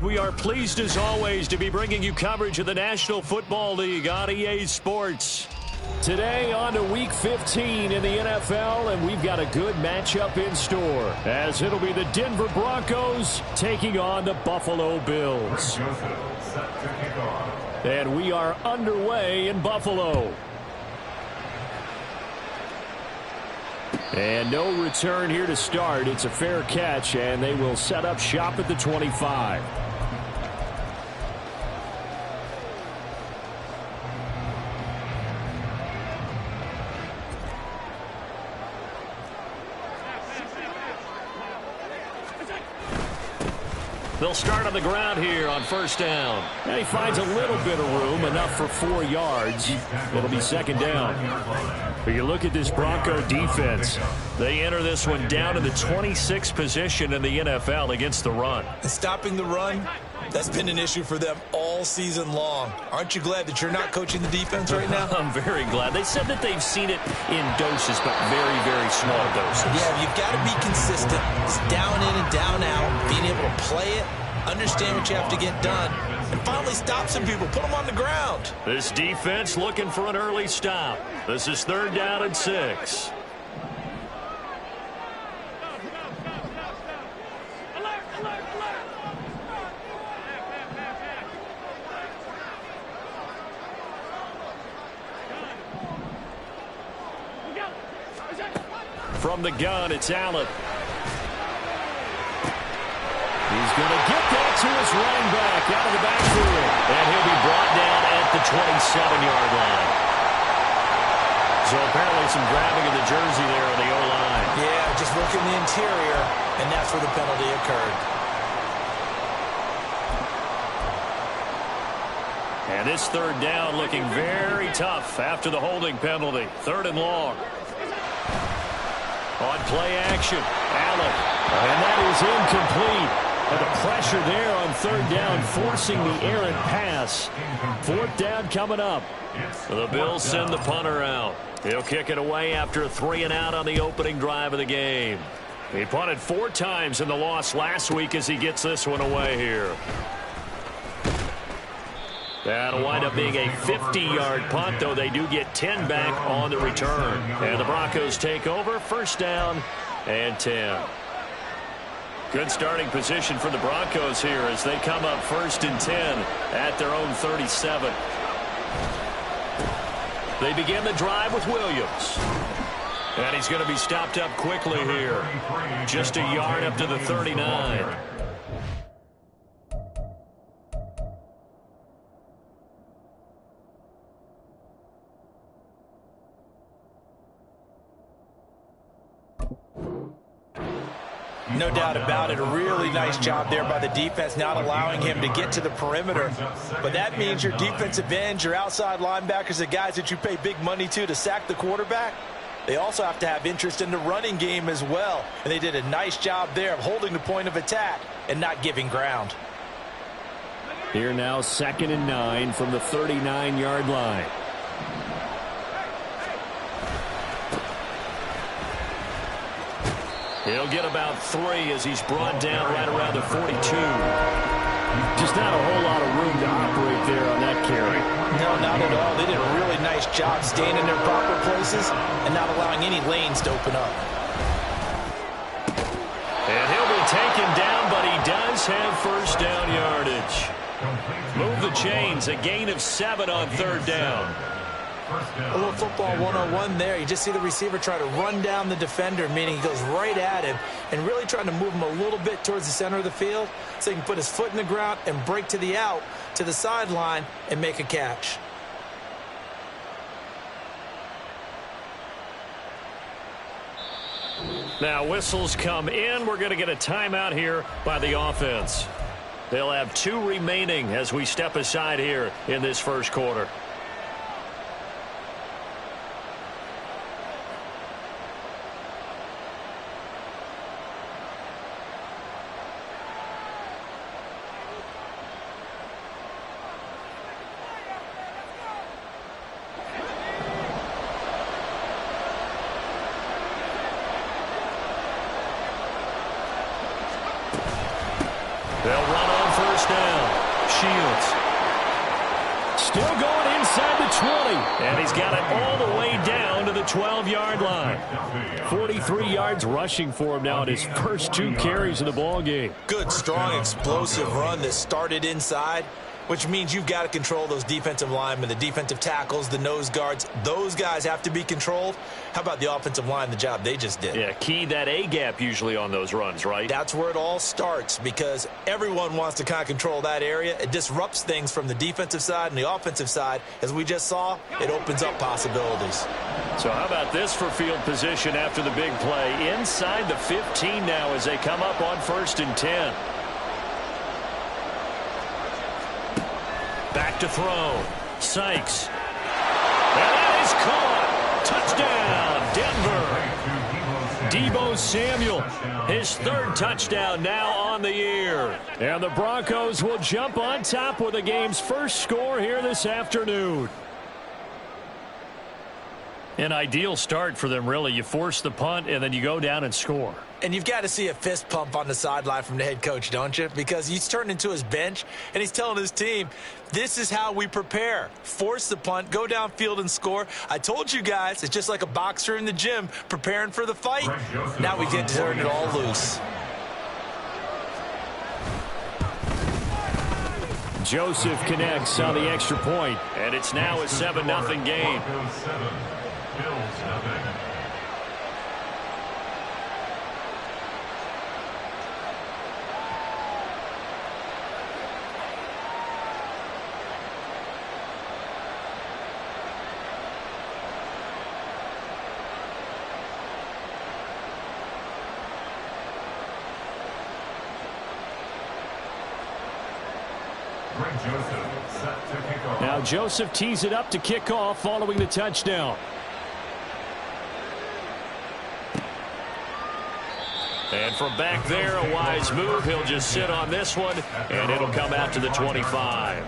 We are pleased as always to be bringing you coverage of the National Football League on EA Sports. Today on to Week 15 in the NFL, and we've got a good matchup in store, as it'll be the Denver Broncos taking on the Buffalo Bills. And we are underway in Buffalo. And no return here to start. It's a fair catch, and they will set up shop at the 25. They'll start on the ground here on first down. And he finds a little bit of room, enough for 4 yards. It'll be second down. But you look at this Bronco defense. They enter this one down in the 26th position in the NFL against the run. And stopping the run, that's been an issue for them all season long. Aren't you glad that you're not coaching the defense right now? I'm very glad. They said that they've seen it in doses, but very, very small doses. Yeah, you've got to be consistent. It's down in and down out, being able to play it, understand what you have to get done, and finally stop some people, put them on the ground. This defense looking for an early stop. This is third down and 6. From the gun, it's Allen. He's going to get that to his running back out of the backfield. And he'll be brought down at the 27-yard line. So apparently some grabbing of the jersey there on the O-line. Yeah, just working the interior, and that's where the penalty occurred. And this third down looking very tough after the holding penalty. Third and long. On play action, Allen. And that is incomplete. And the pressure there on third down, forcing the errant pass. Fourth down coming up. The Bills send the punter out. He'll kick it away after a 3-and-out on the opening drive of the game. He punted 4 times in the loss last week as he gets this one away here. That'll wind up being a 50-yard punt, though they do get 10 back on the return. And the Broncos take over, first down and 10. Good starting position for the Broncos here as they come up first and 10 at their own 37. They begin the drive with Williams. And he's going to be stopped up quickly here. Just a yard up to the 39. No doubt about it. A really nice job there by the defense, not allowing him to get to the perimeter. But that means your defensive ends, your outside linebackers, the guys that you pay big money to sack the quarterback, they also have to have interest in the running game as well. And they did a nice job there of holding the point of attack and not giving ground. Here now, second and 9 from the 39-yard line. He'll get about 3 as he's brought down right around the 42. Just not a whole lot of room to operate there on that carry. No, not at all. They did a really nice job staying in their proper places and not allowing any lanes to open up. And he'll be taken down, but he does have first down yardage. Move the chains, a gain of 7 on third down. A little football 101 there. You just see the receiver try to run down the defender, meaning he goes right at him and really trying to move him a little bit towards the center of the field so he can put his foot in the ground and break to the out, to the sideline, and make a catch. Now whistles come in. We're going to get a timeout here by the offense. They'll have 2 remaining as we step aside here in this first quarter. down. Shields. Still going inside the 20. And he's got it all the way down to the 12-yard line. 43 yards rushing for him now in his first 2 carries of the ball game. Good, strong, explosive run that started inside, which means you've got to control those defensive linemen, the defensive tackles, the nose guards. Those guys have to be controlled. How about the offensive line, the job they just did? Yeah, key that A-gap usually on those runs, right? That's where it all starts because everyone wants to kind of control that area. It disrupts things from the defensive side and the offensive side. As we just saw, it opens up possibilities. So how about this for field position after the big play? Inside the 15 now as they come up on 1st and 10. Back to throw. Sykes. And that is caught. Touchdown, Denver. Deebo Samuel, his 3rd touchdown now on the year. And the Broncos will jump on top with the game's first score here this afternoon. An ideal start for them, really. You force the punt, and then you go down and score. And you've got to see a fist pump on the sideline from the head coach, don't you? Because he's turned into his bench, and he's telling his team, this is how we prepare. Force the punt, go downfield and score. I told you guys, it's just like a boxer in the gym preparing for the fight. Now we get to turn it all loose. Joseph connects on the extra point, and it's now a 7-0 game. Now Joseph tees it up to kick off following the touchdown. And from back there, a wise move. He'll just sit on this one, and it'll come out to the 25.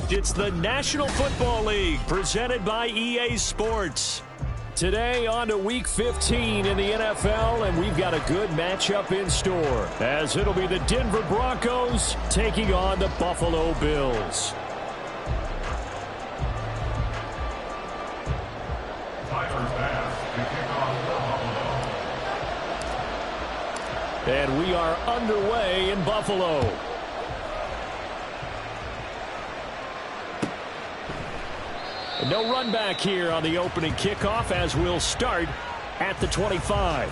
It's the National Football League presented by EA Sports. Today on to Week 15 in the NFL, and we've got a good matchup in store as it'll be the Denver Broncos taking on the Buffalo Bills. And we are underway in Buffalo. No run back here on the opening kickoff as we'll start at the 25.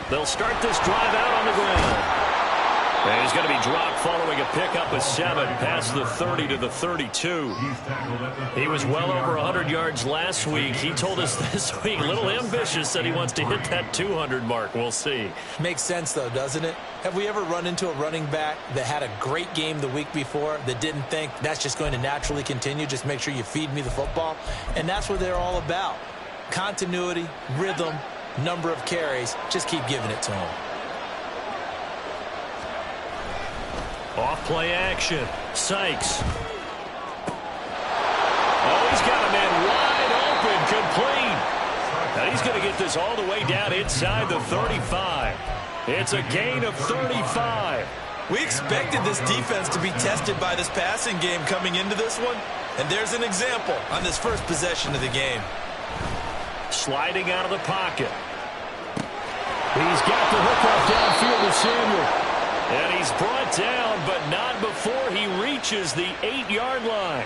They'll start this drive out on the ground. And he's going to be dropped following a pickup of 7 past the 30 to the 32. He was well over 100 yards last week. He told us this week, a little ambitious, said he wants to hit that 200 mark. We'll see. Makes sense, though, doesn't it? Have we ever run into a running back that had a great game the week before that didn't think that's just going to naturally continue? Just make sure you feed me the football. And that's what they're all about. Continuity, rhythm, number of carries. Just keep giving it to him. Off play action. Sykes. Oh, he's got a man wide open, complete. Now he's going to get this all the way down inside the 35. It's a gain of 35. We expected this defense to be tested by this passing game coming into this one. And there's an example on this first possession of the game. Sliding out of the pocket. He's got the hook off downfield to Samuel. And he's brought down, but not before he reaches the 8-yard line.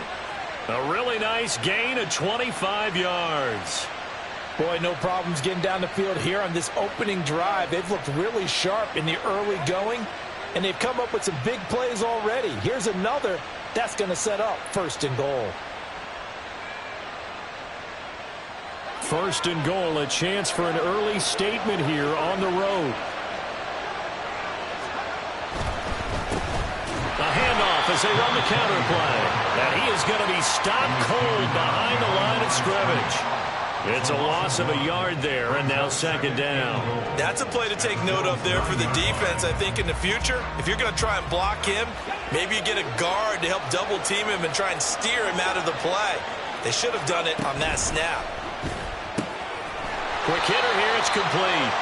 A really nice gain of 25 yards. Boy, no problems getting down the field here on this opening drive. They've looked really sharp in the early going, and they've come up with some big plays already. Here's another that's going to set up 1st and goal. 1st and goal, a chance for an early statement here on the road. A handoff as they run the counter play. And he is going to be stopped cold behind the line of scrimmage. It's a loss of a yard there, and now 2nd down. That's a play to take note of there for the defense, I think, in the future. If you're going to try and block him, maybe you get a guard to help double team him and try and steer him out of the play. They should have done it on that snap. Quick hitter here, it's complete.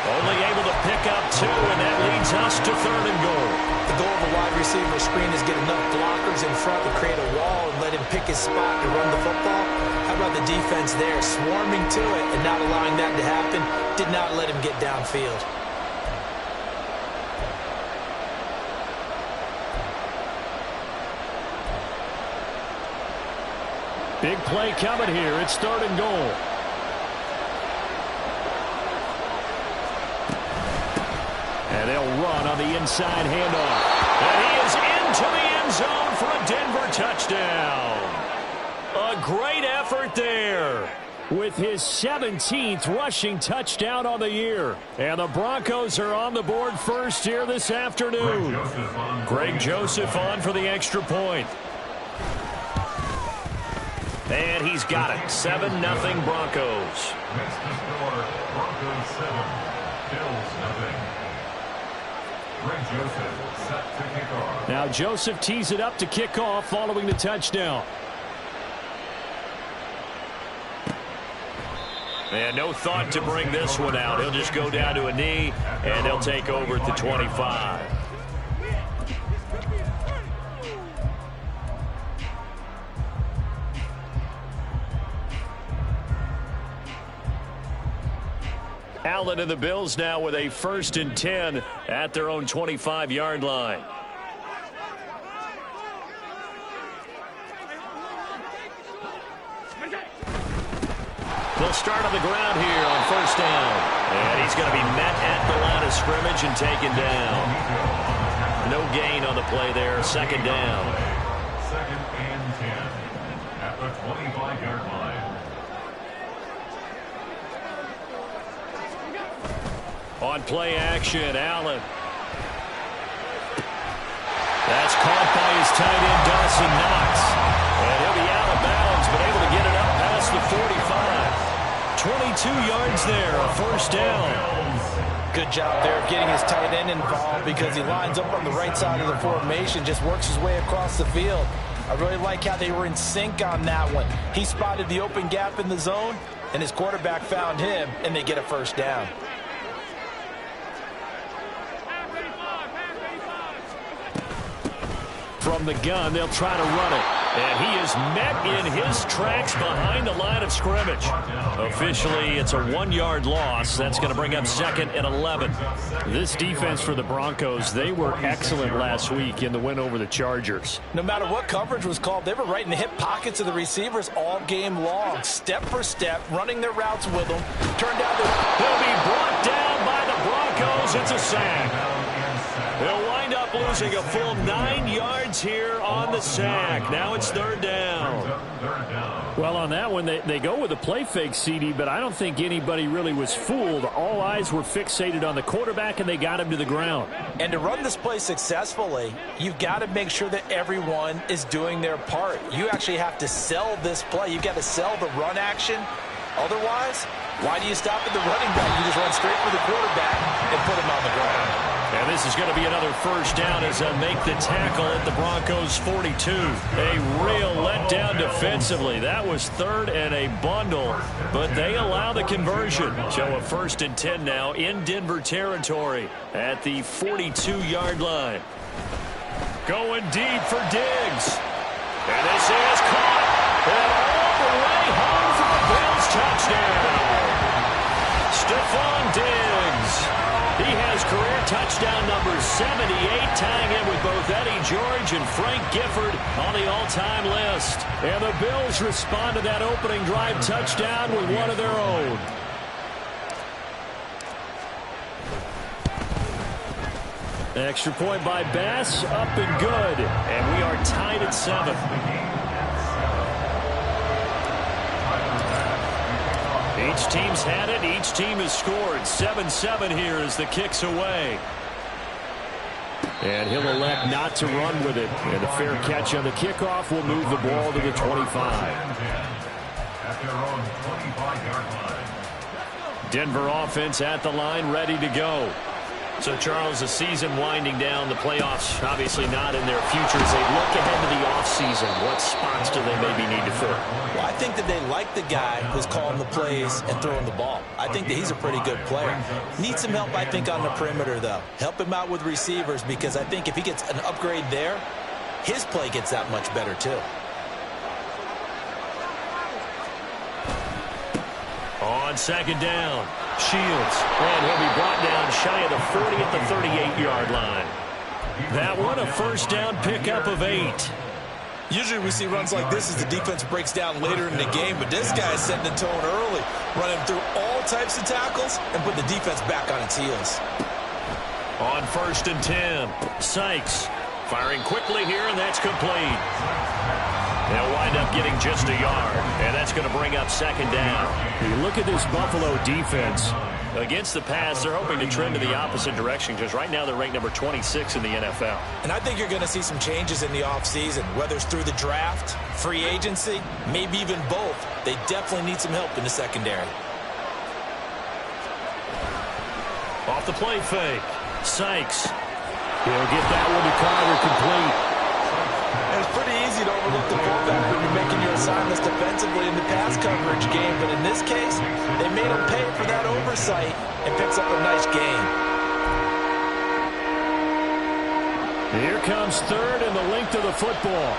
Only able to pick up 2, and that leads us to 3rd and goal. The goal of a wide receiver screen is get enough blockers in front to create a wall and let him pick his spot to run the football. How about the defense there, swarming to it and not allowing that to happen? Did not let him get downfield. Big play coming here. It's 3rd and goal. And they'll run on the inside handoff. And he is into the end zone for a Denver touchdown. A great effort there with his 17th rushing touchdown on the year. And the Broncos are on the board first here this afternoon. Greg Joseph on for the extra point. And he's got it. 7-0 Broncos. Next to score, Broncos 7, Bills 0. Greg Joseph set to kick off. Now Joseph tees it up to kick off following the touchdown. And no thought to bring this one out. He'll just go down to a knee, and they'll take over at the 25. Allen and the Bills now with a 1st and 10 at their own 25-yard line. They'll start on the ground here on 1st down. And he's going to be met at the line of scrimmage and taken down. No gain on the play there. 2nd down. 2nd and 10 at the 25-yard line. On play action, Allen. That's caught by his tight end, Dawson Knox. And he'll be out of bounds, but able to get it up past the 45. 22 yards there, a 1st down. Good job there of getting his tight end involved because he lines up on the right side of the formation, just works his way across the field. I really like how they were in sync on that one. He spotted the open gap in the zone, and his quarterback found him, and they get a 1st down. from the gun. They'll try to run it. And he is met in his tracks behind the line of scrimmage. Officially, it's a 1-yard loss. That's going to bring up 2nd and 11. This defense for the Broncos, they were excellent last week in the win over the Chargers. No matter what coverage was called, they were right in the hip pockets of the receivers all game long. Step for step, running their routes with them. Turned out he'll be brought down by the Broncos. It's a sack. They'll wind up losing a full 9 yards here on the sack. Now it's 3rd down. Well, on that one, they go with a play fake, CD, but I don't think anybody really was fooled. All eyes were fixated on the quarterback, and they got him to the ground. And to run this play successfully, you've got to make sure that everyone is doing their part. You actually have to sell this play. You've got to sell the run action. Otherwise, why do you stop at the running back? You just run straight for the quarterback and put him on the ground. And this is going to be another 1st down as they make the tackle at the Broncos' 42. A real letdown defensively. That was 3rd and a bundle, but they allow the conversion. So a 1st and 10 now in Denver territory at the 42-yard line. Going deep for Diggs. And this is caught. And all the way home for the Bills touchdown. Stephon Diggs. He has career touchdown number 78, tying in with both Eddie George and Frank Gifford on the all-time list. And the Bills respond to that opening drive touchdown with one of their own. Extra point by Bass, up and good. And we are tied at 7. Each team's had it. Each team has scored. 7-7 here as the kick's away. And he'll elect not to run with it. And a fair catch on the kickoff will move the ball to the 25. Denver offense at the line, ready to go. So, Charles, the season winding down, the playoffs obviously not in their future. As they look ahead to the offseason, what spots do they maybe need to fill? Well, I think that they like the guy who's calling the plays and throwing the ball. I think that he's a pretty good player. Needs some help, I think, on the perimeter, though. Help him out with receivers, because I think if he gets an upgrade there, his play gets that much better, too. On 2nd down, Shields. And he'll be brought down shy of the 40 at the 38-yard line. That one a 1st down pickup of 8. Usually we see runs like this as the defense breaks down later in the game, but this guy is setting the tone early, running through all types of tackles and put the defense back on its heels. On 1st and 10, Sykes firing quickly here, and that's complete. They'll wind up getting just a yard, and that's going to bring up 2nd down. You look at this Buffalo defense. Against the pass, they're hoping to trend in the opposite direction because right now they're ranked number 26 in the NFL. And I think you're going to see some changes in the offseason, whether it's through the draft, free agency, maybe even both. They definitely need some help in the secondary. Off the play fake, Sykes. He'll get that one to Carter complete. It's pretty easy to overlook the fullback when you're making your assignments defensively in the pass coverage game, but in this case, they made him pay for that oversight and picks up a nice gain. Here comes 3rd and the length of the football.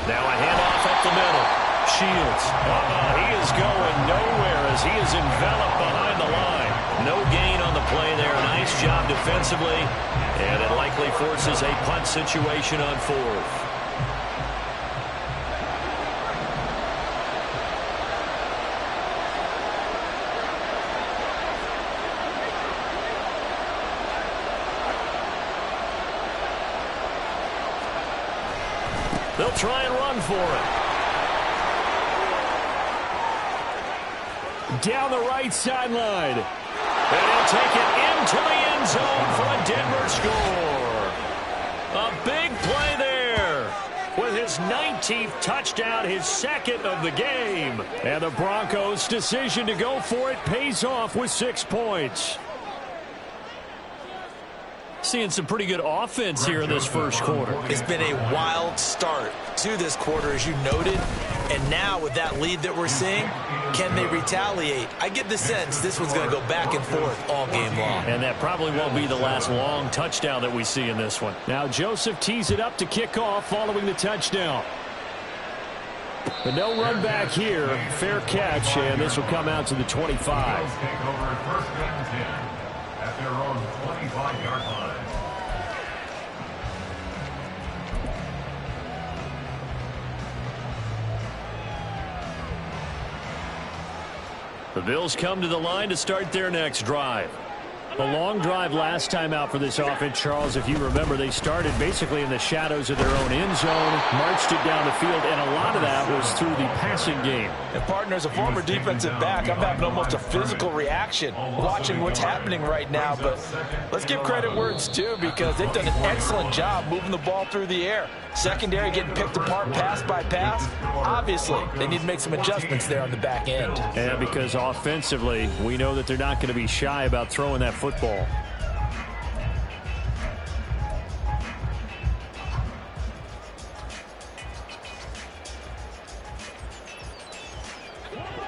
Now a handoff up the middle. Shields. He is going nowhere as he is enveloped behind the line. No gain on the play there. Nice job defensively. And it likely forces a punt situation on 4th. They'll try and run for it. Down the right sideline. And he'll take it into the end zone for a Denver score. A big play there with his 19th touchdown, his 2nd of the game. And the Broncos' decision to go for it pays off with 6 points. Seeing some pretty good offense here in this first quarter. It's been a wild start to this quarter, as you noted. And now with that lead that we're seeing, can they retaliate? I get the sense this one's going to go back and forth all game long. And that probably won't be the last long touchdown that we see in this one. Now Joseph tees it up to kick off following the touchdown. But no run back here. Fair catch, and this will come out to the 25. Take over first and 10 at their own 25-yard line. The Bills come to the line to start their next drive. The long drive last time out for this offense, Charles, if you remember, they started basically in the shadows of their own end zone, marched it down the field, and a lot of that was through the passing game. And partner, as a former defensive back, I'm having almost a physical reaction watching what's happening right now. But let's give credit where it's due, because they've done an excellent job moving the ball through the air. Secondary getting picked apart pass by pass. Obviously, they need to make some adjustments there on the back end. And because offensively, we know that they're not going to be shy about throwing that football.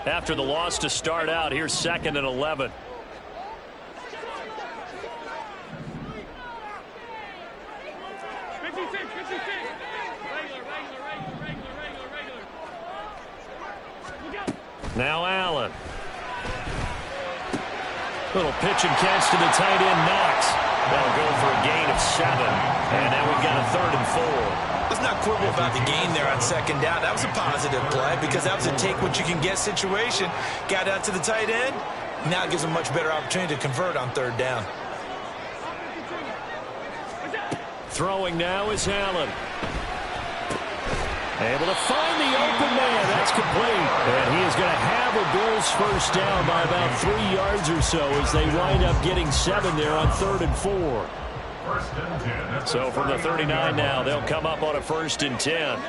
After the loss to start out, here's 2nd and 11. Now Allen. Little pitch and catch to the tight end, Knox. That'll go for a gain of 7. And now we've got a 3rd and 4. Let's not quibble about the gain there on 2nd down. That was a positive play, because that was a take-what-you-can-get situation. Got out to the tight end. Now it gives them a much better opportunity to convert on 3rd down. Throwing now is Allen. Able to find the open man. That's complete. And he is going to have a Bills first down by about 3 yards or so as they wind up getting 7 there on 3rd and 4. First and 10. So from the 39 now, they'll come up on a 1st and 10.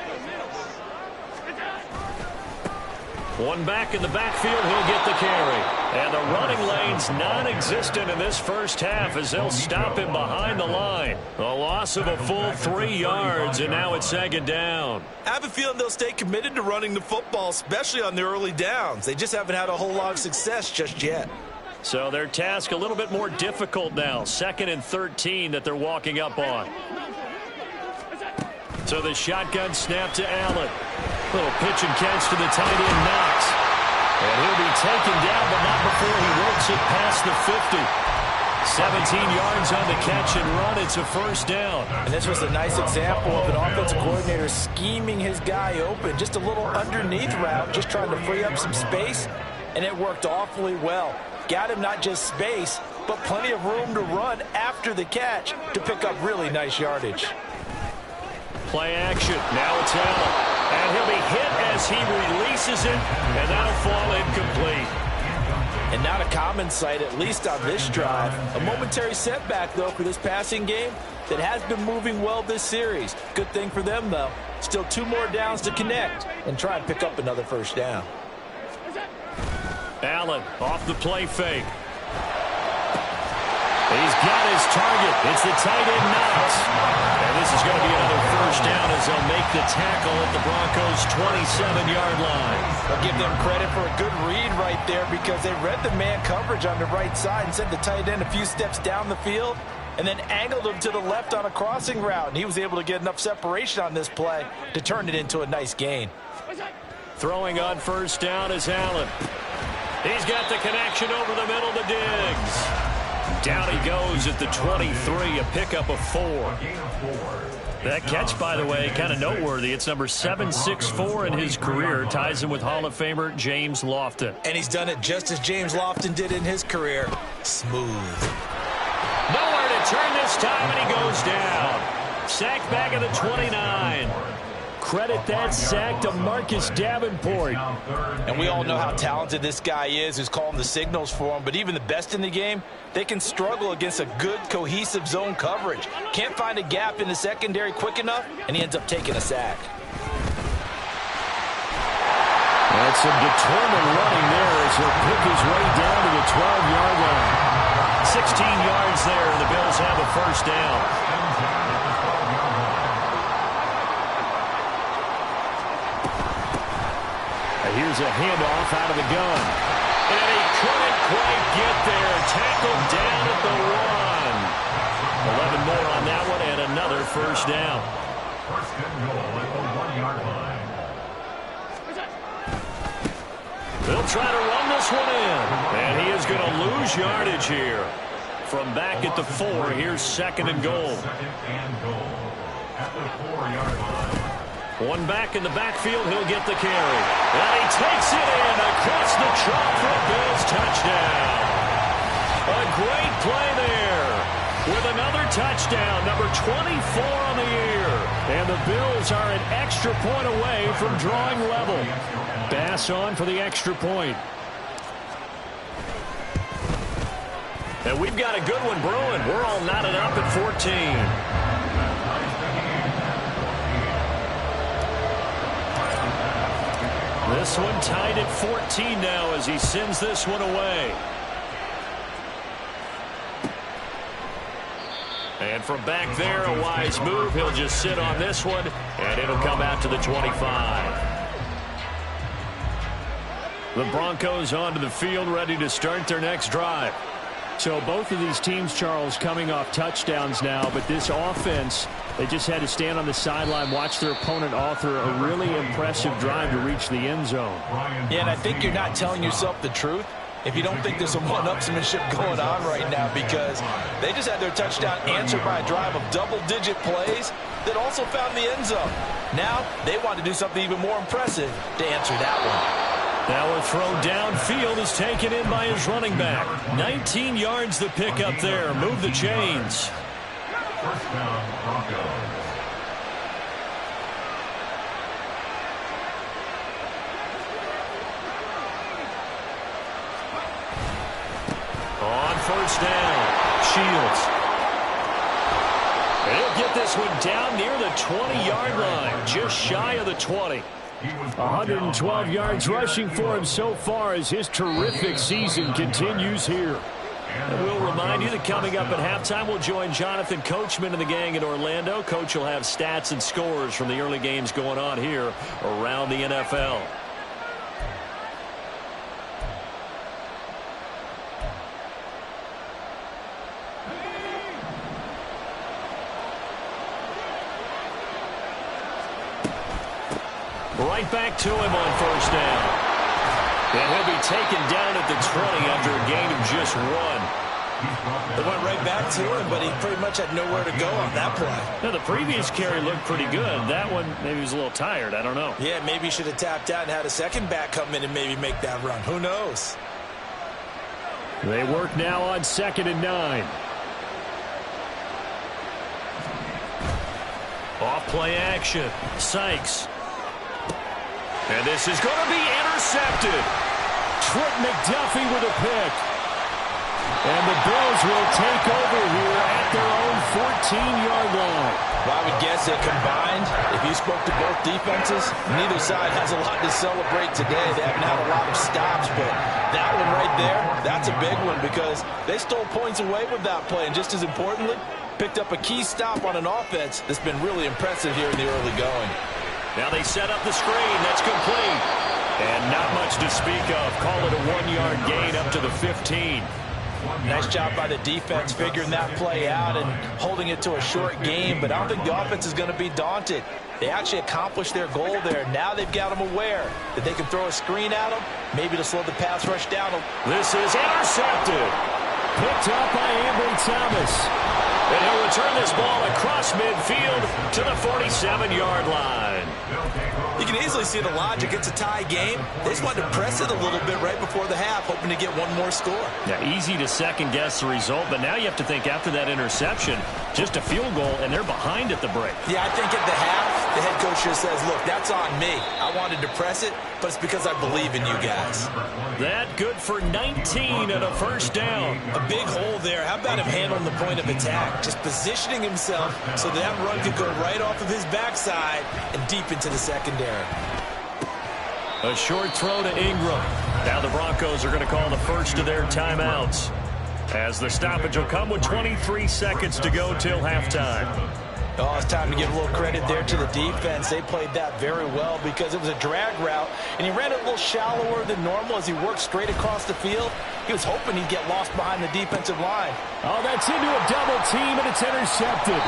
One back in the backfield, he'll get the carry. And the running lane's non-existent in this first half as they'll stop him behind the line. A loss of a full 3 yards, and now it's 2nd down. I have a feeling they'll stay committed to running the football, especially on the early downs. They just haven't had a whole lot of success just yet. So their task a little bit more difficult now. 2nd and 13 that they're walking up on. So the shotgun snap to Allen. Little pitch and catch to the tight end, Knox. And he'll be taken down, but not before he works it past the 50. 17 yards on the catch and run. It's a first down. And this was a nice example of an offensive coordinator scheming his guy open. Just a little underneath route, just trying to free up some space. And it worked awfully well. Got him not just space, but plenty of room to run after the catch to pick up really nice yardage. Play action. Now it's Allen. And he'll be hit as he releases it, and that'll fall incomplete. And not a common sight, at least on this drive. A momentary setback, though, for this passing game that has been moving well this series. Good thing for them, though. Still 2 more downs to connect and try and pick up another first down. Allen off the play fake. He's got his target. It's the tight end, Knox. And this is going to be another first down as they'll make the tackle at the Broncos' 27-yard line. I'll give them credit for a good read right there, because they read the man coverage on the right side and sent the tight end a few steps down the field and then angled him to the left on a crossing route. And he was able to get enough separation on this play to turn it into a nice gain. Throwing on first down is Allen. He's got the connection over the middle to Diggs. Down he goes at the 23, a pickup of 4. That catch, by the way, kind of noteworthy. It's number 764 in his career. Ties him with Hall of Famer James Lofton. And he's done it just as James Lofton did in his career. Smooth. Nowhere to turn this time, and he goes down. Sacked back at the 29. Credit that sack to Marcus Davenport. And we all know how talented this guy is, who's calling the signals for him. But even the best in the game, they can struggle against a good, cohesive zone coverage. Can't find a gap in the secondary quick enough, and he ends up taking a sack. That's some determined running there as he'll pick his way down to the 12-yard line. 16 yards there, and the Bills have a first down. Here's a handoff out of the gun. And he couldn't quite get there. Tackled down at the 1. 11 more on that one and another first down. First and goal at the 1-yard line. They'll try to run this one in. And he is going to lose yardage here. From back at the 4, here's second and goal. Second and goal at the 4-yard line. One back in the backfield, he'll get the carry. And he takes it in across the chalk for a Bills touchdown. A great play there with another touchdown, number 24 on the year. And the Bills are an extra point away from drawing level. Bass on for the extra point. And we've got a good one brewing. We're all knotted up at 14. This one tied at 14 now as he sends this one away. And from back there, a wise move. He'll just sit on this one, and it'll come out to the 25. The Broncos onto the field, ready to start their next drive. So both of these teams, Charles, coming off touchdowns now, but this offense, they just had to stand on the sideline, watch their opponent author a really impressive drive to reach the end zone. Yeah, and I think you're not telling yourself the truth if you don't think there's some one-upsmanship going on right now, because they just had their touchdown answered by a drive of double-digit plays that also found the end zone. Now they want to do something even more impressive to answer that one. Now a throw downfield is taken in by his running back. 19 yards the pick up there. Move the chains. First down, Broncos. On first down, Shields. He'll get this one down near the 20-yard line, just shy of the 20. 112 yards rushing for him so far as his terrific season continues here. And we'll remind you that coming up at halftime, we'll join Jonathan Coachman and the gang in Orlando. Coach will have stats and scores from the early games going on here around the NFL. Right back to him on first down. And he'll be taken down at the 20 after a gain of just 1. They went right back to him, but he pretty much had nowhere to go on that play. Now, the previous carry looked pretty good. That one, maybe he was a little tired. I don't know. Yeah, maybe he should have tapped out and had a second back come in and maybe make that run. Who knows? They work now on 2nd and 9. Off play action. Sykes. And this is going to be intercepted. Trent McDuffie with a pick. And the Bills will take over here at their own 14-yard line. Well, I would guess that combined, if you spoke to both defenses, neither side has a lot to celebrate today. They haven't had a lot of stops, but that one right there, that's a big one because they stole points away with that play. And just as importantly, picked up a key stop on an offense that's been really impressive here in the early going. Now they set up the screen. That's complete. And not much to speak of. Call it a 1-yard gain up to the 15. Nice job by the defense figuring that play out and holding it to a short game. But I don't think the offense is going to be daunted. They actually accomplished their goal there. Now they've got them aware that they can throw a screen at them, maybe to slow the pass rush down. This is intercepted. Picked up by Ambry Thomas. And he'll return this ball across midfield to the 47-yard line. You can easily see the logic. It's a tie game. They just wanted to press it a little bit right before the half, hoping to get one more score. Yeah, easy to second-guess the result, but now you have to think after that interception, just a field goal, and they're behind at the break. Yeah, I think at the half, the head coach just says, look, that's on me. I wanted to press it, but it's because I believe in you guys. That good for 19 and a first down. A big hole there. How about him handling the point of attack? Just positioning himself so that run could go right off of his backside and deep into the secondary. A short throw to Ingram. Now the Broncos are going to call the first of their timeouts, as the stoppage will come with 23 seconds to go till halftime. Oh, it's time to give a little credit there to the defense. They played that very well because it was a drag route, and he ran it a little shallower than normal as he worked straight across the field. He was hoping he'd get lost behind the defensive line. Oh, that's into a double team, and it's intercepted.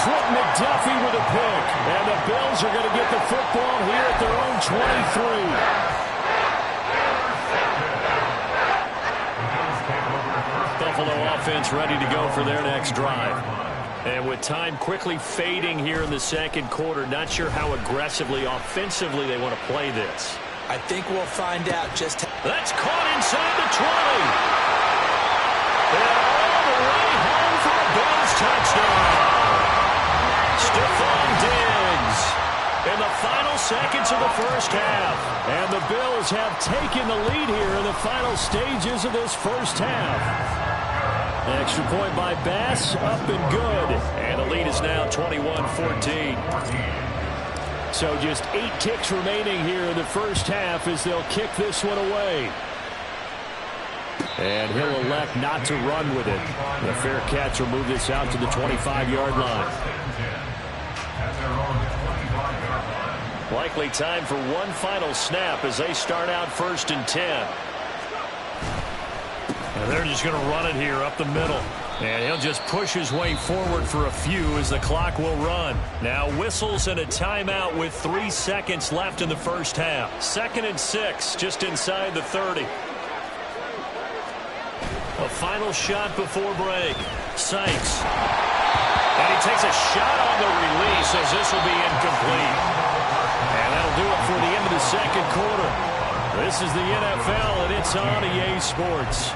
Trent McDuffie with a pick, and the Bills are going to get the football here at their own 23. Buffalo offense ready to go for their next drive. And with time quickly fading here in the second quarter, not sure how aggressively, offensively they want to play this. I think we'll find out just how. That's caught inside the 20. And all the way home for a Bills touchdown. Stephon Diggs in the final seconds of the first half. And the Bills have taken the lead here in the final stages of this first half. Extra point by Bass, up and good. And the lead is now 21-14. So just 8 kicks remaining here in the first half as they'll kick this one away. And he'll elect not to run with it. The fair catch will move this out to the 25-yard line. Likely time for one final snap as they start out 1st and 10. And they're just going to run it here up the middle. And he'll just push his way forward for a few as the clock will run. Now whistles and a timeout with 3 seconds left in the first half. 2nd and 6, just inside the 30. A final shot before break. Sykes. And he takes a shot on the release as this will be incomplete. And that'll do it for the end of the second quarter. This is the NFL, and it's on EA Sports.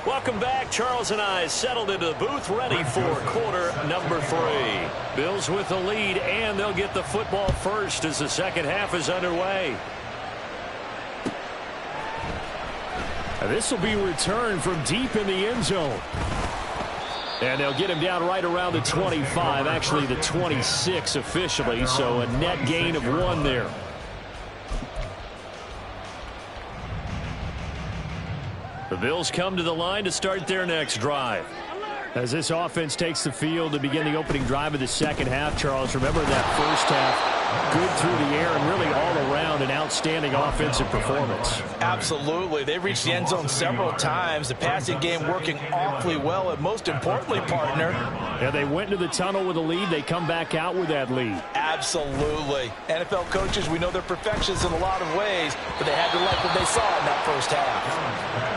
Welcome back. Charles and I settled into the booth, ready for quarter number 3. Bills with the lead, and they'll get the football first as the second half is underway. And this will be returned from deep in the end zone. And they'll get him down right around the 25, actually the 26 officially, so a net gain of 1 there. The Bills come to the line to start their next drive. As this offense takes the field to begin the opening drive of the second half, Charles, remember that first half, good through the air and really all around an outstanding offensive performance. Absolutely. They reached the end zone several times. The passing game working awfully well, and most importantly, partner. Yeah, they went into the tunnel with a lead. They come back out with that lead. Absolutely. NFL coaches, we know they're perfectionists in a lot of ways, but they had to like what they saw in that first half.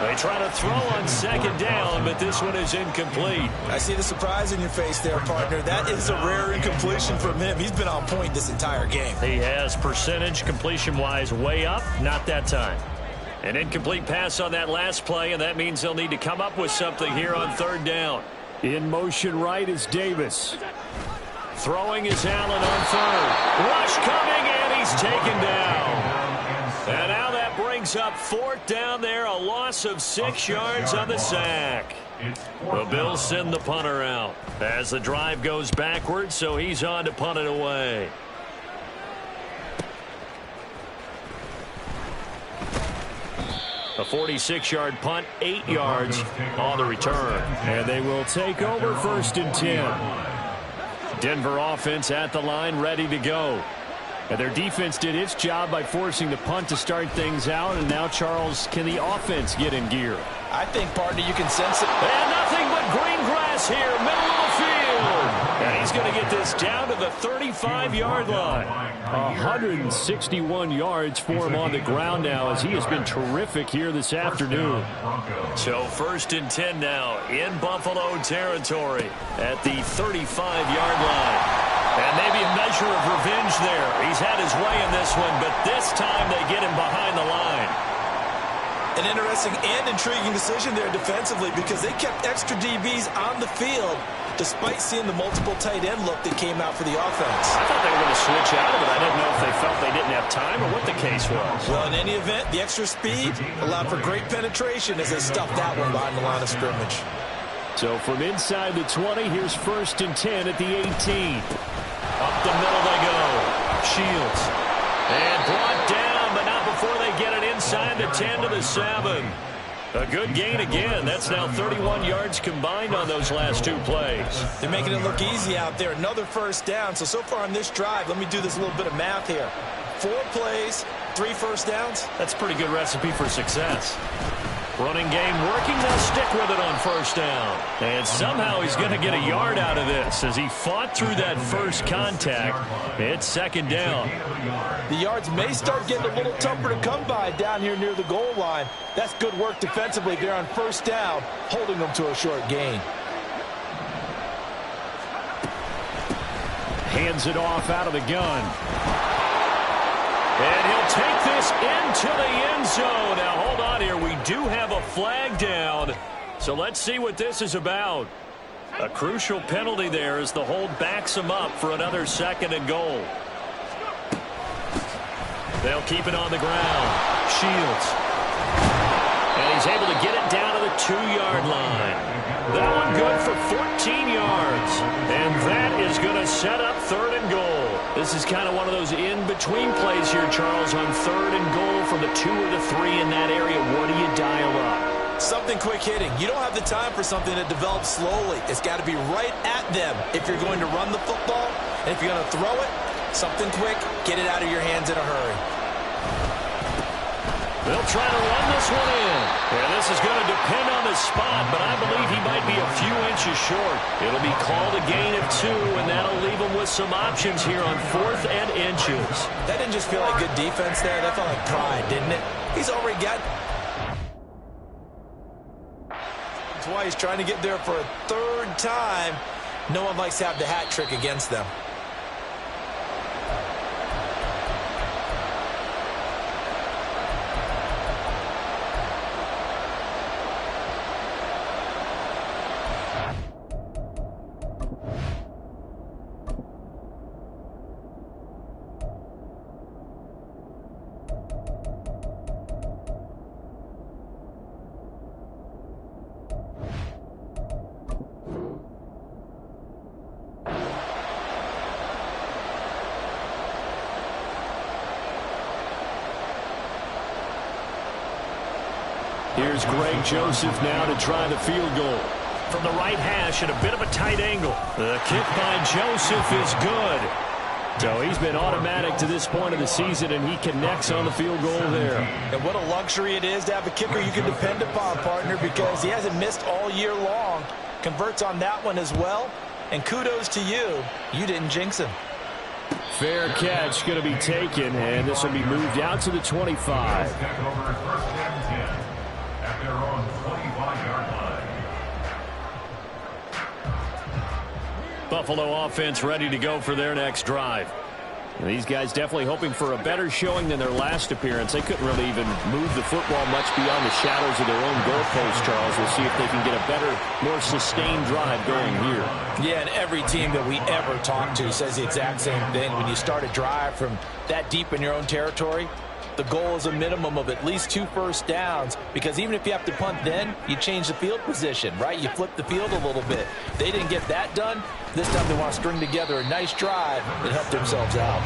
They try to throw on second down, but this one is incomplete. I see the surprise in your face there, partner. That is a rare incompletion from him. He's been on point this entire game. He has percentage completion-wise way up, not that time. An incomplete pass on that last play, and that means they'll need to come up with something here on 3rd down. In motion right is Davis. Throwing is Allen on 3rd. Rush coming, and he's taken down. And now that brings up 4th down there, a loss of 6 yards on the sack. The Bills send the punter out as the drive goes backwards, so he's on to punt it away. A 46-yard punt, 8 yards on the return. And they will take over 1st and 10. Denver offense at the line, ready to go. And their defense did its job by forcing the punt to start things out. And now, Charles, can the offense get in gear? I think, partner, you can sense it. And nothing but green grass here, middle of the field. And he's going to get this down to the 35-yard line. 161 yards for him on the ground now as he has been terrific here this afternoon. So 1st and 10 now in Buffalo territory at the 35-yard line. And maybe a measure of revenge there. He's had his way in this one, but this time they get him behind the line. An interesting and intriguing decision there defensively because they kept extra DBs on the field despite seeing the multiple tight end look that came out for the offense. I thought they were going to switch out of it. I didn't know if they felt they didn't have time or what the case was. Well, in any event, the extra speed allowed for great penetration as they stuffed that one behind the line of scrimmage. So from inside the 20, here's 1st and 10 at the 18. Up the middle they go. Shields. And brought down, but not before they get it inside the 10 to the 7. A good gain again. That's now 31 yards combined on those last 2 plays. They're making it look easy out there. Another first down. So far on this drive, let me do this little bit of math here. 4 plays, 3 first downs. That's a pretty good recipe for success. Running game working. They'll stick with it on first down. And somehow he's going to get a yard out of this as he fought through that first contact. It's second down. The yards may start getting a little tougher to come by down here near the goal line. That's good work defensively there on first down, holding them to a short gain. Hands it off out of the gun. And he'll take this into the end zone. Now, hold on here. We do have a flag down. So let's see what this is about. A crucial penalty there as the hold backs him up for another 2nd and goal. They'll keep it on the ground. Shields. And he's able to get it down to the 2-yard line. That one good for 14 yards. And that is going to set up 3rd and goal. This is kind of one of those in-between plays here, Charles, on 3rd and goal from the 2 or the 3 in that area. What do you dial up? Something quick hitting. You don't have the time for something that develops slowly. It's got to be right at them if you're going to run the football. And if you're going to throw it, something quick, get it out of your hands in a hurry. They'll try to run this one in. And this is going to depend on the spot, but I believe he might be a few inches short. It'll be called a gain of 2, and that'll leave him with some options here on 4th and inches. That didn't just feel like good defense there. That felt like pride, didn't it? He's already got... That's why he's trying to get there for a 3rd time. No one likes to have the hat trick against them. Here's Greg Joseph now to try the field goal. From the right hash at a bit of a tight angle. The kick by Joseph is good. So he's been automatic to this point of the season, and he connects on the field goal there. And what a luxury it is to have a kicker you can depend upon, partner, because he hasn't missed all year long. Converts on that one as well. And kudos to you. You didn't jinx him. Fair catch going to be taken, and this will be moved out to the 25. At their own 25-yard line. Buffalo offense ready to go for their next drive. These guys definitely hoping for a better showing than their last appearance. They couldn't really even move the football much beyond the shadows of their own goalpost, Charles. We'll see if they can get a better, more sustained drive going here. Yeah, and every team that we ever talk to says the exact same thing. When you start a drive from that deep in your own territory, the goal is a minimum of at least 2 first downs, because even if you have to punt then, you change the field position, right? You flip the field a little bit. They didn't get that done. This time they want to string together a nice drive and help themselves out.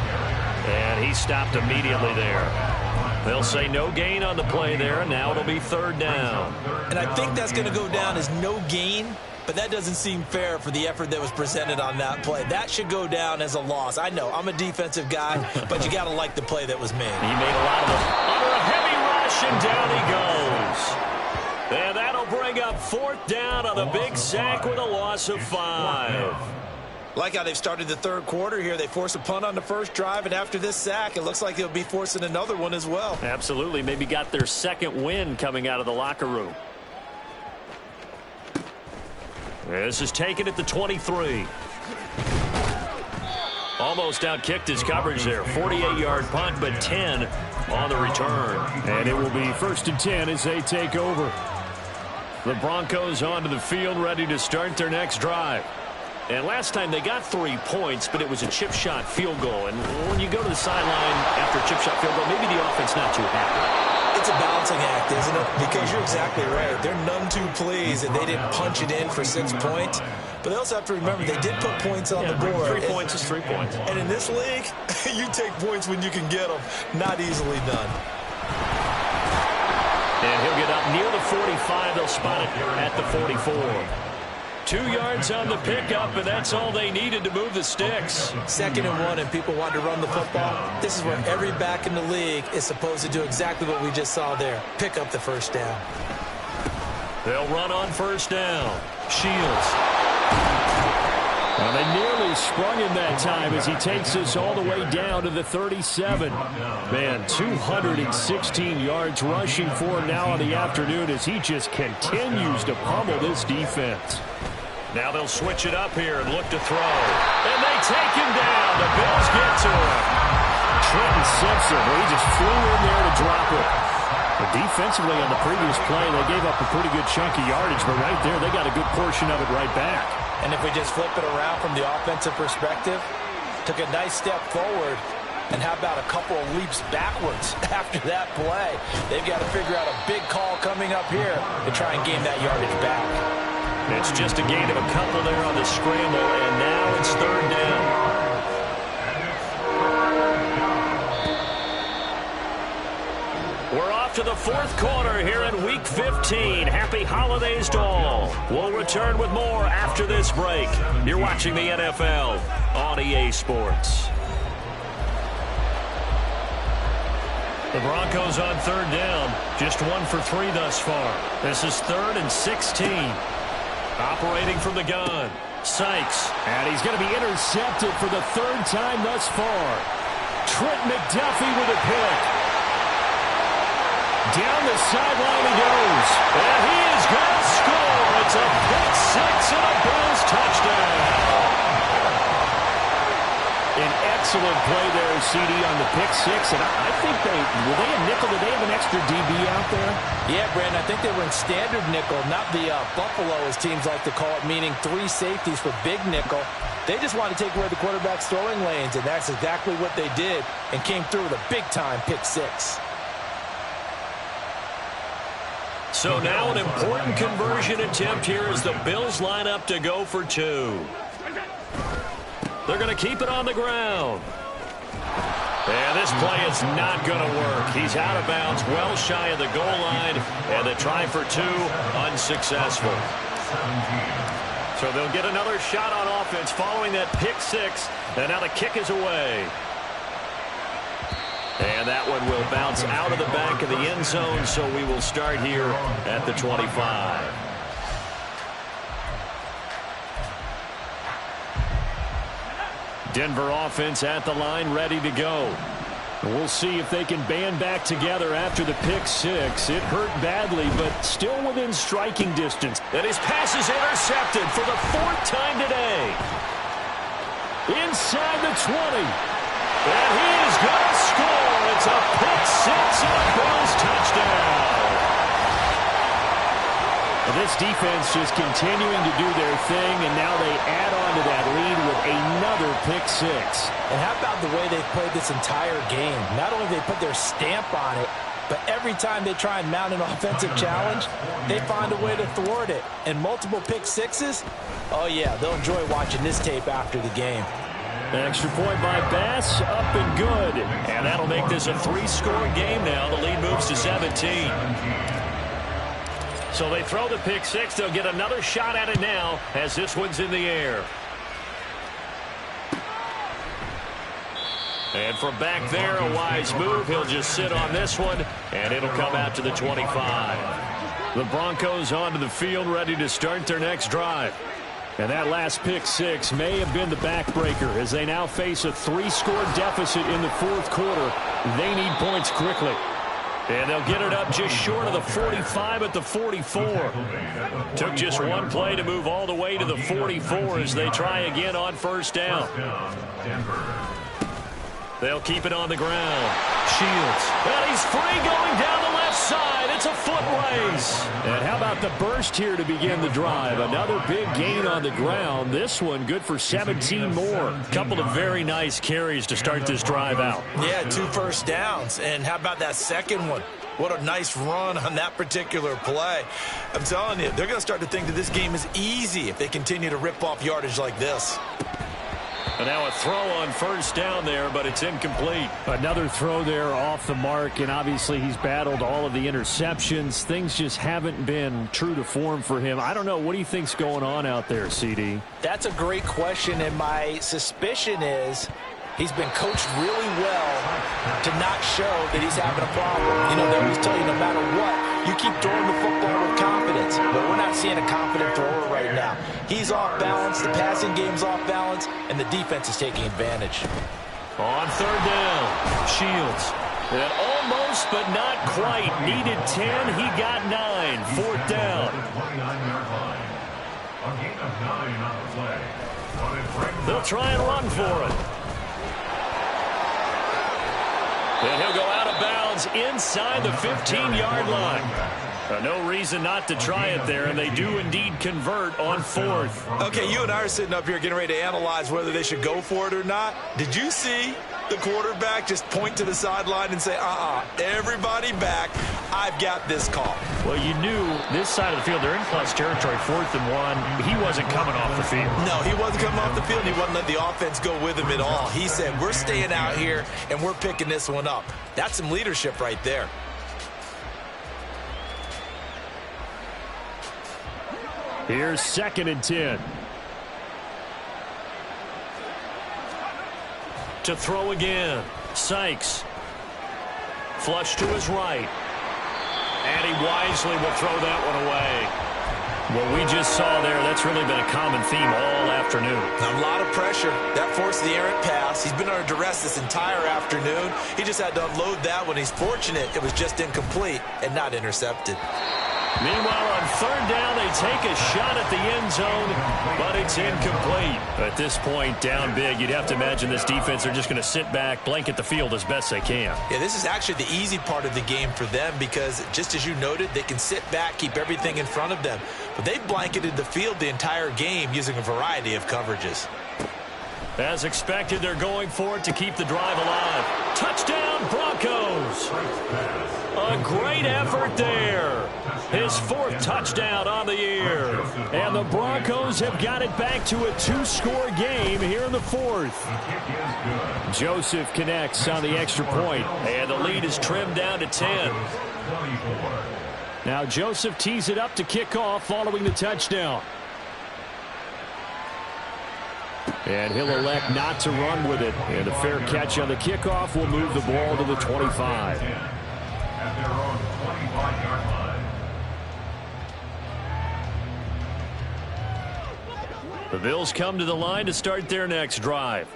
And he stopped immediately there. They'll say no gain on the play there, and now it'll be 3rd down. And I think that's going to go down as no gain, but that doesn't seem fair for the effort that was presented on that play. That should go down as a loss. I know, I'm a defensive guy, but you got to like the play that was made. He made a lot of them. Under a heavy rush, and down he goes. And that'll bring up 4th down on the big sack with a loss of 5. Like how they've started the 3rd quarter here. They force a punt on the first drive, and after this sack, it looks like they'll be forcing another one as well. Absolutely. Maybe got their 2nd win coming out of the locker room. This is taken at the 23. Almost outkicked his coverage there. 48-yard punt, but 10 on the return. And it will be 1st and 10 as they take over. The Broncos onto the field, ready to start their next drive. And last time they got 3 points, but it was a chip shot field goal. And when you go to the sideline after a chip shot field goal, maybe the offense not too happy. It's a balancing act, isn't it? Because you're exactly right. They're none too pleased that they didn't punch it in for 6 points. But they also have to remember they did put points on the board. 3 points is 3 points. And in this league, you take points when you can get them. Not easily done. And he'll get up near the 45. They'll spot it at the 44. 2 yards on the pickup, and that's all they needed to move the sticks. 2nd and 1, and people want to run the football. This is where every back in the league is supposed to do exactly what we just saw there. Pick up the first down. They'll run on first down. Shields. Well, they nearly sprung him that time as he takes us all the way down to the 37. Man, 216 yards rushing for him now on the afternoon as he just continues to pummel this defense. Now they'll switch it up here and look to throw. And they take him down. The Bills get to him. Trenton Simpson, he just flew in there to drop it. But defensively on the previous play, they gave up a pretty good chunk of yardage, but right there they got a good portion of it right back. And if we just flip it around from the offensive perspective, took a nice step forward, and how about a couple of leaps backwards after that play? They've got to figure out a big call coming up here to try and gain that yardage back. It's just a gain of a couple there on the scramble, and now it's 3rd down. We're off to the 4th quarter here in Week 15. Happy holidays to all. We'll return with more after this break. You're watching the NFL on EA Sports. The Broncos on 3rd down. Just 1 for 3 thus far. This is 3rd and 16. Operating from the gun. Sykes. And he's going to be intercepted for the 3rd time thus far. Trent McDuffie with a pick. Down the sideline he goes. And he is going to score. It's a pick 6 and a Bills touchdown. An excellent play there, CD, on the pick 6. And I think were they a nickel? Did they have an extra DB out there? Yeah, Brandon, I think they were in standard nickel, not the Buffalo, as teams like to call it, meaning 3 safeties for big nickel. They just wanted to take away the quarterback's throwing lanes, and that's exactly what they did, and came through with a big-time pick 6. So now an important conversion attempt here as the Bills line up to go for 2. They're going to keep it on the ground. And this play is not going to work. He's out of bounds, well shy of the goal line, and the try for 2 unsuccessful. So they'll get another shot on offense following that pick 6, and now the kick is away. And that one will bounce out of the back of the end zone, so we will start here at the 25. Denver offense at the line, ready to go. We'll see if they can band back together after the pick 6. It hurt badly, but still within striking distance. And his pass is intercepted for the 4th time today. Inside the 20. And he is going to score. It's a pick 6 and a Bills touchdown. Well, this defense just continuing to do their thing, and now they add on to that lead with another pick 6. And how about the way they've played this entire game? Not only have they put their stamp on it, but every time they try and mount an offensive challenge, they find a way to thwart it. And multiple pick 6s, oh yeah, they'll enjoy watching this tape after the game. Extra point by Bass, up and good. And that'll make this a 3-score game now. The lead moves to 17. So they throw the pick 6. They'll get another shot at it now as this one's in the air. And from back there, a wise move. He'll just sit on this one, and it'll come out to the 25. The Broncos onto the field, ready to start their next drive. And that last pick 6 may have been the backbreaker as they now face a 3-score deficit in the 4th quarter. They need points quickly. And they'll get it up just short of the 45 at the 44. Took just one play to move all the way to the 44 as they try again on first down. They'll keep it on the ground. Shields. And he's free going down the left side. It's a foot race. And how about the burst here to begin the drive? Another big gain on the ground. This one good for 17 more. Couple of very nice carries to start this drive out. Yeah, 2 first downs. And how about that second one? What a nice run on that particular play. I'm telling you, they're going to start to think that this game is easy if they continue to rip off yardage like this. And now a throw on first down there, but it's incomplete. Another throw there off the mark, and obviously he's battled all of the interceptions. Things just haven't been true to form for him. I don't know. What do you think's going on out there, CD? That's a great question, and my suspicion is he's been coached really well to not show that he's having a problem. You know, they always tell you no matter what, you keep throwing the football with confidence. But we're not seeing a confident thrower right now. He's off balance, the passing game's off balance, and the defense is taking advantage. On third down, Shields. And almost, but not quite. Needed 10, he got 9. Fourth down. They'll try and run for it. And he'll go out of bounds inside the 15-yard line. No reason not to try it there, and they do indeed convert on fourth. Okay, you and I are sitting up here getting ready to analyze whether they should go for it or not. Did you see the quarterback just point to the sideline and say, everybody back, I've got this call? Well, you knew this side of the field, they're in clutch territory, 4th and 1. He wasn't coming off the field. No, he wasn't coming off the field. He wasn't letting the offense go with him at all. He said, we're staying out here, and we're picking this one up. That's some leadership right there. Here's 2nd and 10. To throw again, Sykes. Flush to his right. And he wisely will throw that one away. What we just saw there, that's really been a common theme all afternoon. A lot of pressure. That forced the errant pass. He's been under duress this entire afternoon. He just had to unload that one. He's fortunate it was just incomplete and not intercepted. Meanwhile, on third down, they take a shot at the end zone, but it's incomplete. At this point, down big, you'd have to imagine this defense are just going to sit back, blanket the field as best they can. Yeah, this is actually the easy part of the game for them because, just as you noted, they can sit back, keep everything in front of them. But they blanketed the field the entire game using a variety of coverages. As expected, they're going for it to keep the drive alive. Touchdown, Broncos! A great effort there. His 4th touchdown on the year. And the Broncos have got it back to a 2-score game here in the 4th. Joseph connects on the extra point, and the lead is trimmed down to 10. Now Joseph tees it up to kick off following the touchdown. And he'll elect not to run with it. And a fair catch on the kickoff will move the ball to the 25. At their own 25-yard line. The Bills come to the line to start their next drive.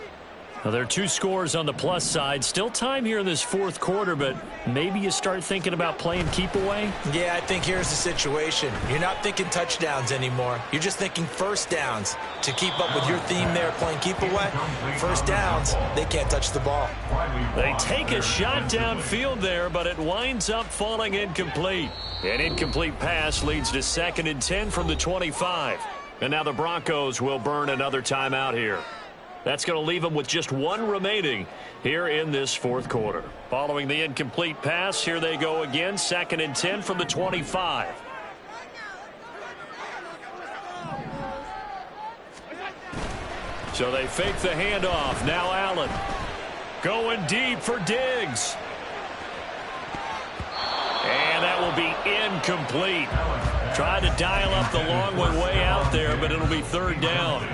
Now, there are 2 scores on the plus side. Still time here in this 4th quarter, but maybe you start thinking about playing keep away? Yeah, I think here's the situation. You're not thinking touchdowns anymore. You're just thinking first downs. To keep up with your theme there, playing keep away, first downs, they can't touch the ball. They take a shot downfield there, but it winds up falling incomplete. An incomplete pass leads to 2nd and 10 from the 25. And now the Broncos will burn another timeout here. That's going to leave them with just 1 remaining here in this 4th quarter. Following the incomplete pass, here they go again. 2nd and 10 from the 25. So they fake the handoff. Now Allen going deep for Diggs. And that will be incomplete. Tried to dial up the long one way out there, but it'll be 3rd down.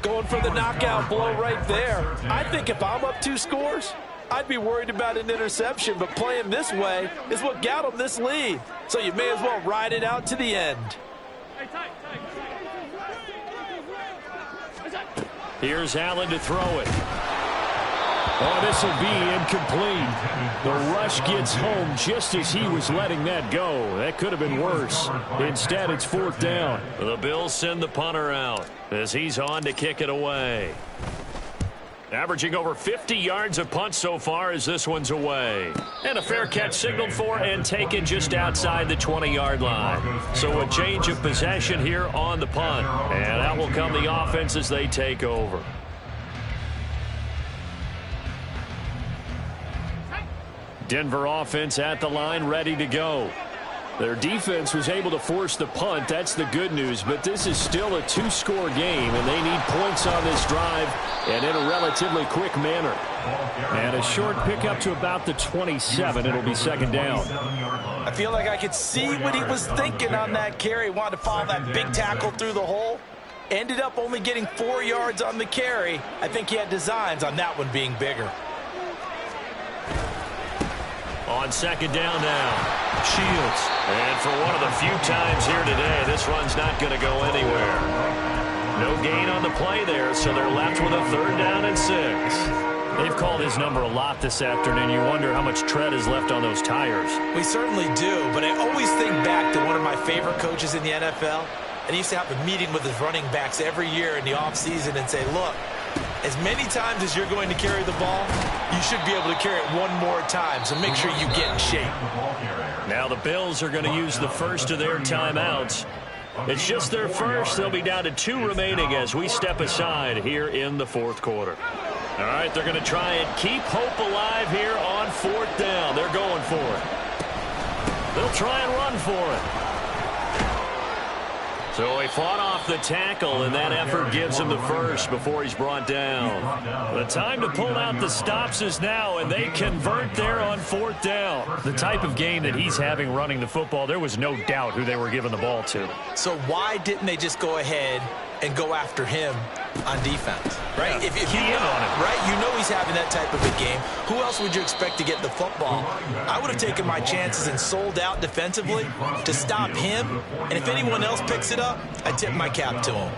Going for the knockout blow right there. I think if I'm up 2 scores, I'd be worried about an interception, but playing this way is what got them this lead. So you may as well ride it out to the end. Here's Allen to throw it. Oh, this will be incomplete. The rush gets home just as he was letting that go. That could have been worse. Instead, it's 4th down. The Bills send the punter out as he's on to kick it away. Averaging over 50 yards a punt so far as this one's away. And a fair catch signaled for and taken just outside the 20-yard line. So a change of possession here on the punt. And out will come the offense as they take over. Denver offense at the line, ready to go. Their defense was able to force the punt. That's the good news. But this is still a two-score game, and they need points on this drive and in a relatively quick manner. And a short pickup to about the 27. It'll be second down. I feel like I could see what he was thinking on that carry. Wanted to follow that big tackle through the hole. Ended up only getting 4 yards on the carry. I think he had designs on that one being bigger. On second down now, Shields. And for one of the few times here today, this run's not going to go anywhere. No gain on the play there, so they're left with a 3rd down and 6. They've called his number a lot this afternoon. You wonder how much tread is left on those tires. We certainly do, but I always think back to one of my favorite coaches in the NFL. And he used to have a meeting with his running backs every year in the offseason and say, look, as many times as you're going to carry the ball, you should be able to carry it one more time, so make sure you get in shape. Now the Bills are going to use the first of their timeouts. It's just their first. They'll be down to 2 remaining as we step aside here in the 4th quarter. All right, they're going to try and keep hope alive here on 4th down. They're going for it. They'll try and run for it. So he fought off the tackle, and that effort gives him the first before he's brought down. The time to pull out the stops is now, and they convert there on 4th down. The type of game that he's having running the football, there was no doubt who they were giving the ball to. So why didn't they just go ahead and go after him on defense, right? Yeah, if you know, right, you know he's having that type of a game. Who else would you expect to get the football? I would have taken my chances and sold out defensively to stop him, and if anyone else picks it up, I tip my cap to him.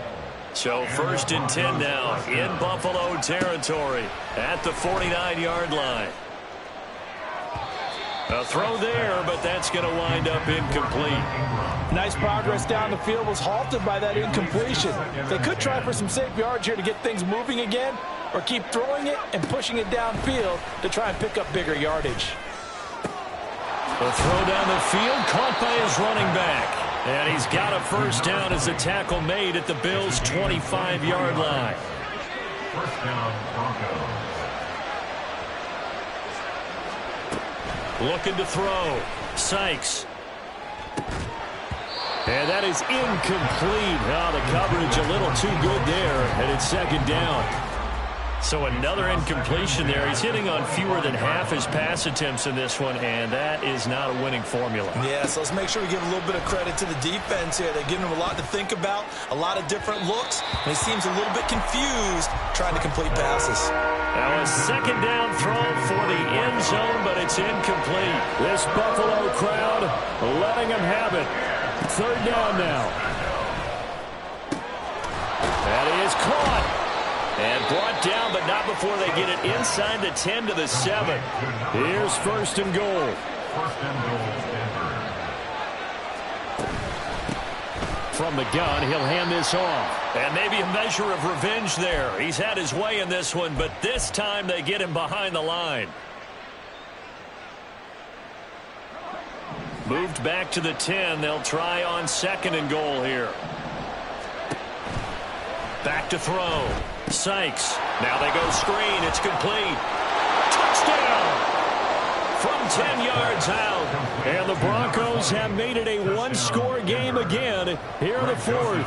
So 1st and 10 now in Buffalo territory at the 49-yard line. A throw there, but that's going to wind up incomplete. Nice progress down the field was halted by that incompletion. They could try for some safe yards here to get things moving again, or keep throwing it and pushing it downfield to try and pick up bigger yardage. The throw down the field caught by his running back. And he's got a 1st down as the tackle made at the Bills' 25-yard line. 1st down, Broncos. Looking to throw. Sykes. And that is incomplete. Oh, the coverage a little too good there, and it's 2nd down. So another incompletion there. He's hitting on fewer than half his pass attempts in this one, and that is not a winning formula. Yeah, so let's make sure we give a little bit of credit to the defense here. They're giving him a lot to think about, a lot of different looks, and he seems a little bit confused trying to complete passes. Now a 2nd down throw for the end zone, but it's incomplete. This Buffalo crowd letting him have it. 3rd down now. That is caught. And brought down, but not before they get it inside the 10 to the 7. Here's 1st and goal. 1st and goal, Denver. From the gun, he'll hand this off. And maybe a measure of revenge there. He's had his way in this one, but this time they get him behind the line. Moved back to the 10. They'll try on 2nd and goal here. Back to throw. Sykes. Now they go screen. It's complete. Touchdown! From 10 yards out. And the Broncos have made it a 1-score game again here in the 4th.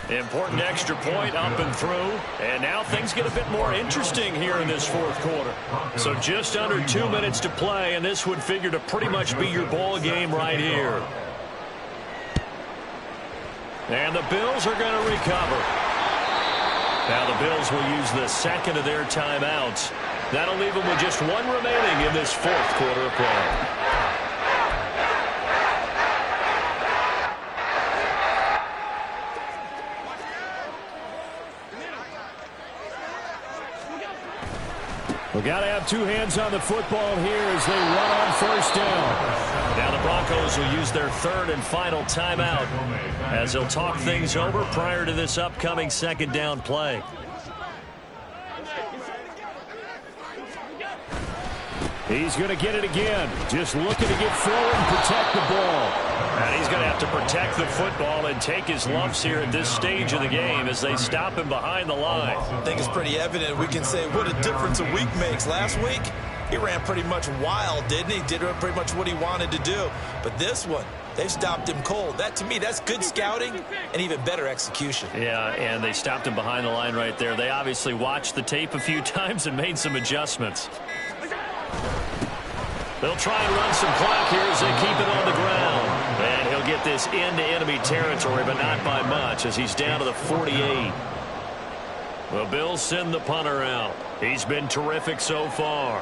Important extra point up and through. And now things get a bit more interesting here in this 4th quarter. So just under 2 minutes to play, and this would figure to pretty much be your ball game right here. And the Bills are going to recover. Now the Bills will use the 2nd of their timeouts. That'll leave them with just 1 remaining in this 4th quarter of play. We've got to have 2 hands on the football here as they run on 1st down. Now the Broncos will use their 3rd and final timeout as they'll talk things over prior to this upcoming 2nd down play. He's going to get it again. Just looking to get forward and protect the ball. And he's going to have to protect the football and take his lumps here at this stage of the game as they stop him behind the line. I think it's pretty evident. We can say what a difference a week makes. Last week, He ran pretty much wild, didn't he? Did pretty much what he wanted to do. But this one, they stopped him cold. That, to me, that's good scouting and even better execution. Yeah, and they stopped him behind the line right there. They obviously watched the tape a few times and made some adjustments. They'll try and run some clock here as they keep it on the ground. And he'll get this into enemy territory, but not by much, as he's down to the 48. The Bills send the punter out. He's been terrific so far.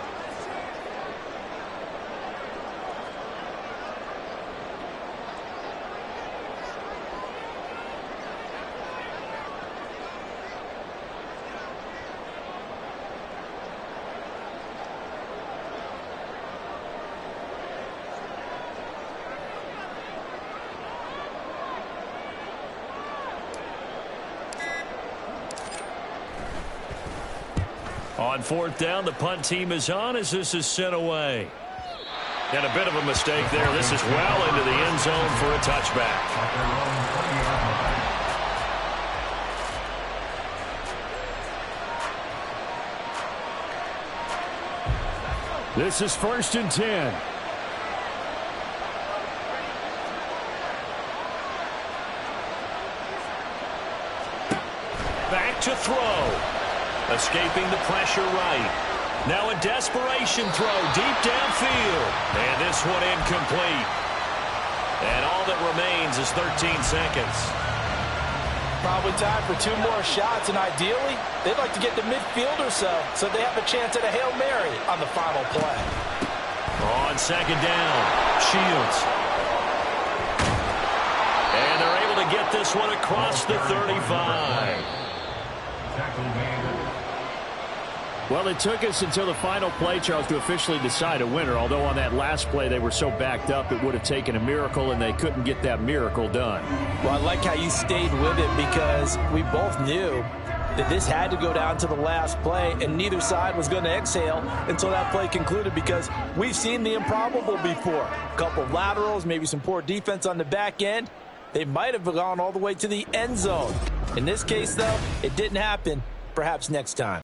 On fourth down, the punt team is on as this is sent away. And a bit of a mistake there. This is well into the end zone for a touchback. This is 1st and 10. Back to throw. Escaping the pressure right. Now a desperation throw deep downfield. And this one incomplete. And all that remains is 13 seconds. Probably time for 2 more shots, and ideally, they'd like to get to midfield or so they have a chance at a Hail Mary on the final play. On 2nd down, Shields. And they're able to get this one across the 35. Well, it took us until the final play, Charles, to officially decide a winner. Although on that last play they were so backed up it would have taken a miracle, and they couldn't get that miracle done. Well, I like how you stayed with it, because we both knew that this had to go down to the last play, and neither side was going to exhale until that play concluded, because we've seen the improbable before. A couple of laterals, maybe some poor defense on the back end. They might have gone all the way to the end zone. In this case, though, it didn't happen. Perhaps next time.